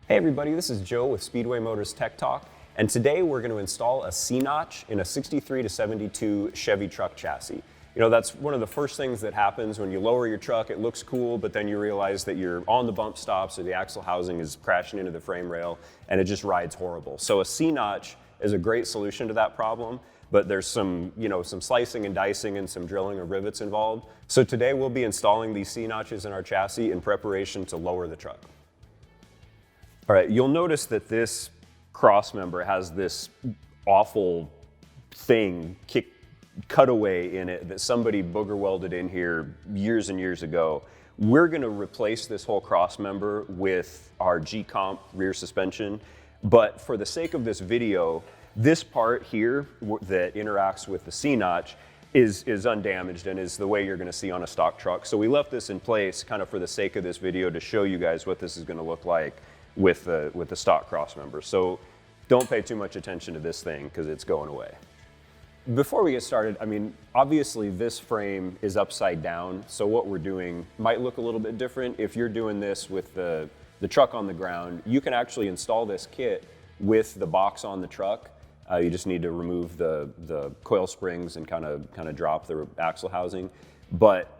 Hey everybody, this is Joe with Speedway Motors Tech Talk, and today we're going to install a C-notch in a 63 to 72 Chevy truck chassis. You know, that's one of the first things that happens when you lower your truck. It looks cool, but then you realize that you're on the bump stops or the axle housing is crashing into the frame rail and it just rides horrible. So a C-notch is a great solution to that problem, but there's some slicing and dicing and some drilling of rivets involved. So today we'll be installing these C-notches in our chassis in preparation to lower the truck. All right, you'll notice that this cross member has this awful thing, cutaway in it that somebody booger welded in here years and years ago. We're gonna replace this whole cross member with our G-Comp rear suspension, but for the sake of this video, this part here that interacts with the C-notch is undamaged and is the way you're gonna see on a stock truck. So we left this in place kind of for the sake of this video to show you guys what this is gonna look like with the stock cross member. So don't pay too much attention to this thing because it's going away. Before we get started, I mean, obviously this frame is upside down, so what we're doing might look a little bit different. If you're doing this with the truck on the ground, you can actually install this kit with the box on the truck. You just need to remove the coil springs and kind of drop the axle housing. But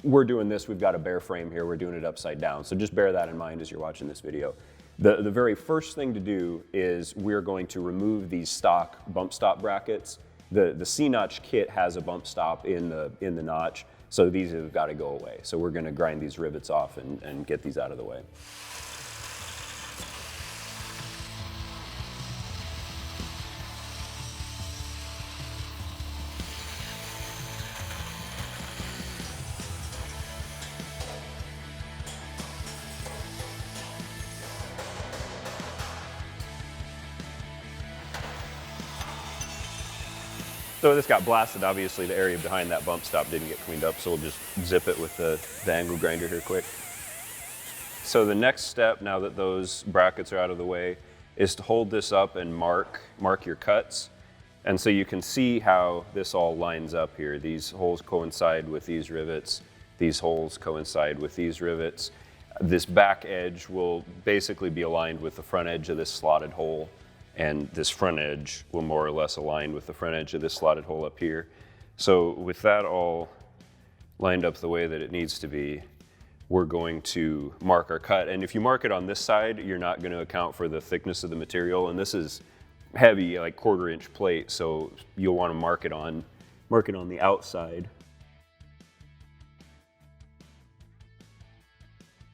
we're doing this, we've got a bare frame here, we're doing it upside down. So just bear that in mind as you're watching this video. The very first thing to do is we're going to remove these stock bump stop brackets. The C-notch kit has a bump stop in the notch, so these have got to go away. So we're gonna grind these rivets off and get these out of the way. So this got blasted, obviously the area behind that bump stop didn't get cleaned up, so we'll just zip it with the angle grinder here quick. So the next step, now that those brackets are out of the way, is to hold this up and mark your cuts. And so you can see how this all lines up here. These holes coincide with these rivets, these holes coincide with these rivets. This back edge will basically be aligned with the front edge of this slotted hole, and this front edge will more or less align with the front edge of this slotted hole up here. So with that all lined up the way that it needs to be, we're going to mark our cut. And if you mark it on this side, you're not going to account for the thickness of the material. And this is heavy, like 1/4 inch plate, so you'll want to mark it on the outside.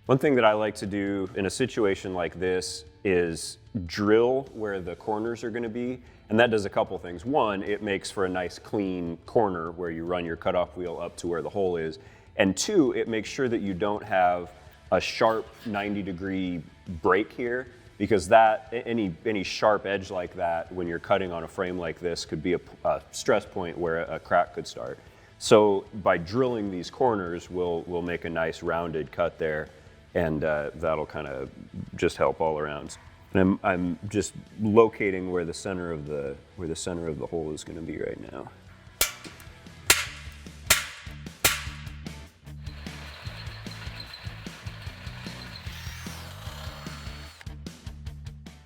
One thing that I like to do in a situation like this is drill where the corners are going to be, and that does a couple things. One, it makes for a nice clean corner where you run your cutoff wheel up to where the hole is, and two, it makes sure that you don't have a sharp 90-degree break here, because that any sharp edge like that when you're cutting on a frame like this could be a stress point where a crack could start. So by drilling these corners, we'll make a nice rounded cut there, and that'll kind of just help all around. And I'm just locating where the center of the hole is going to be right now.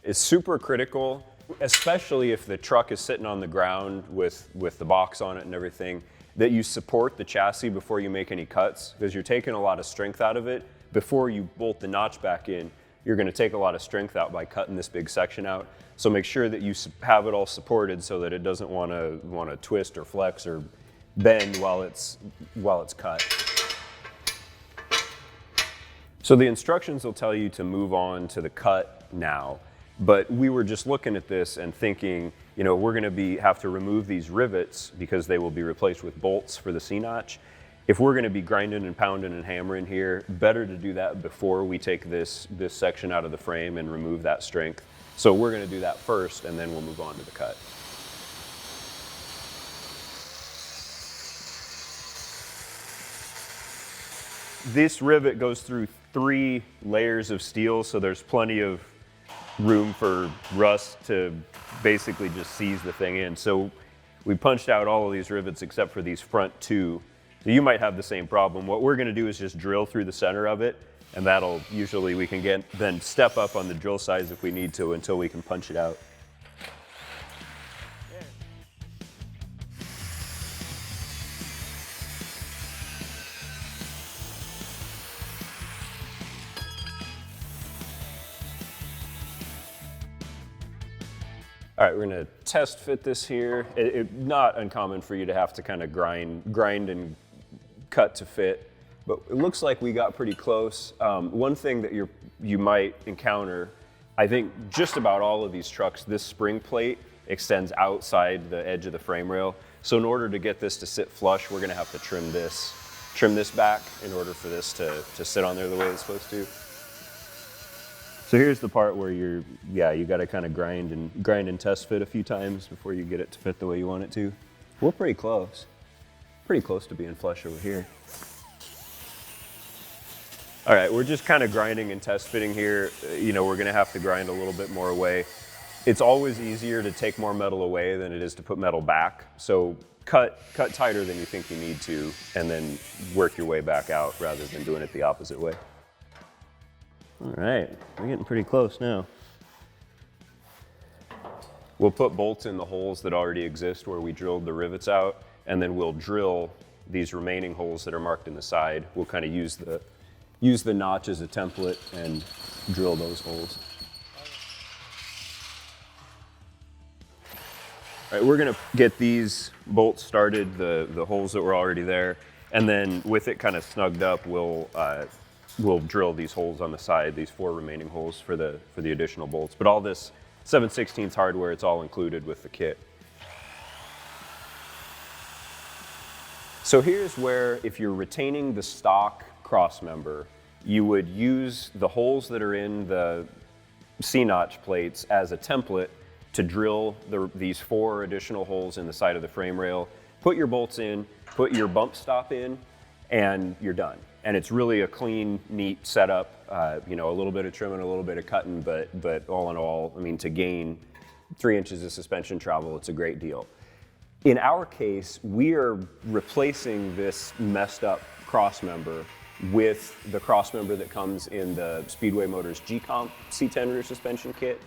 It's super critical, especially if the truck is sitting on the ground with the box on it and everything, that you support the chassis before you make any cuts, because you're taking a lot of strength out of it. Before you bolt the notch back in, you're going to take a lot of strength out by cutting this big section out. So make sure that you have it all supported so that it doesn't want to twist or flex or bend while it's cut. So the instructions will tell you to move on to the cut now, but we were just looking at this and thinking, you know, we're going to have to remove these rivets because they will be replaced with bolts for the C-notch. If we're going to be grinding and pounding and hammering here, better to do that before we take this section out of the frame and remove that strength. So we're going to do that first, and then we'll move on to the cut. This rivet goes through 3 layers of steel, so there's plenty of room for rust to basically just seize the thing in. So we punched out all of these rivets except for these front 2. So you might have the same problem. What we're going to do is just drill through the center of it And that'll usually, we can then step up on the drill size if we need to until we can punch it out. All right, we're gonna test fit this here. Not uncommon for you to have to kind of grind and cut to fit, but it looks like we got pretty close. One thing that you might encounter, I think just about all of these trucks, this spring plate extends outside the edge of the frame rail. So in order to get this to sit flush, we're gonna have to trim this back in order for this to sit on there the way it's supposed to. So here's the part where you gotta kind of grind and test fit a few times before you get it to fit the way you want it to. We're pretty close to being flush over here. All right, we're just kind of grinding and test fitting here. We're gonna have to grind a little bit more away. It's always easier to take more metal away than it is to put metal back. So cut tighter than you think you need to, and then work your way back out rather than doing it the opposite way. All right, we're getting pretty close now. We'll put bolts in the holes that already exist where we drilled the rivets out, and then we'll drill these remaining holes that are marked in the side. We'll kind of use the notch as a template and drill those holes. All right, we're gonna get these bolts started, the holes that were already there, and then with it kind of snugged up, we'll drill these holes on the side, these 4 remaining holes for the additional bolts. But all this 7/16 hardware, it's all included with the kit. So here's where, if you're retaining the stock cross member, you would use the holes that are in the C-notch plates as a template to drill these 4 additional holes in the side of the frame rail. Put your bolts in, put your bump stop in, and you're done. And it's really a clean, neat setup. A little bit of trimming, a little bit of cutting, but all in all, I mean, to gain 3 inches of suspension travel, it's a great deal. In our case, we are replacing this messed up cross member with the cross member that comes in the Speedway Motors G-Comp C10 rear suspension kit.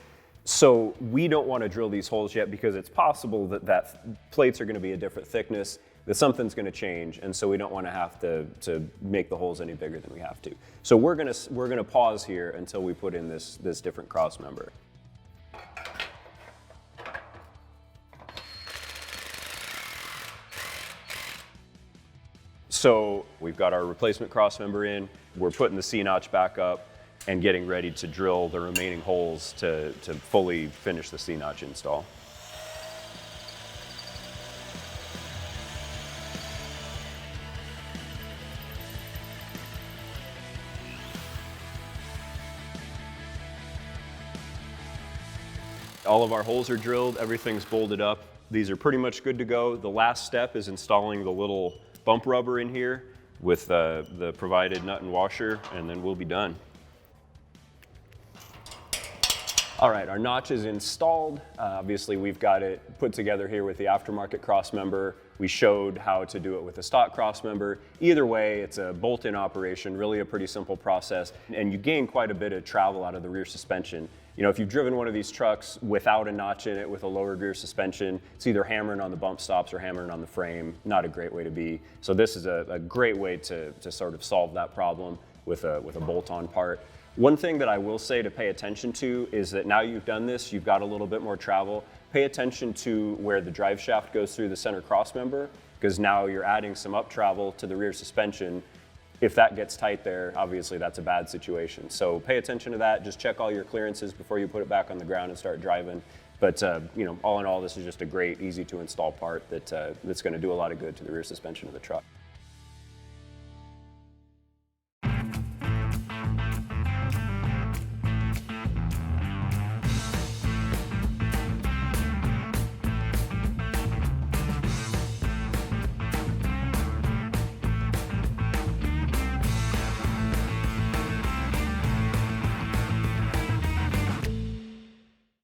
So we don't want to drill these holes yet because it's possible that plates are going to be a different thickness, that something's going to change, and so we don't want to have to make the holes any bigger than we have to. So we're going to pause here until we put in this different cross member. So we've got our replacement cross member in, we're putting the C-notch back up and getting ready to drill the remaining holes to fully finish the C-notch install. All of our holes are drilled, everything's bolted up. These are pretty much good to go. The last step is installing the little bump rubber in here with the provided nut and washer, and then we'll be done. All right, our notch is installed. Obviously, we've got it put together here with the aftermarket cross member. We showed how to do it with a stock cross member. Either way, it's a bolt-in operation, really a pretty simple process, and you gain quite a bit of travel out of the rear suspension. If you've driven one of these trucks without a notch in it with a lowered rear suspension, it's either hammering on the bump stops or hammering on the frame. Not a great way to be. So this is a great way to sort of solve that problem with a bolt-on part. One thing that I will say to pay attention to is that now you've done this, you've got a little bit more travel. Pay attention to where the drive shaft goes through the center cross member, because now you're adding some up travel to the rear suspension. If that gets tight there, obviously that's a bad situation. So pay attention to that. Just check all your clearances before you put it back on the ground and start driving. But all in all, this is just a great, easy to install part that's going to do a lot of good to the rear suspension of the truck.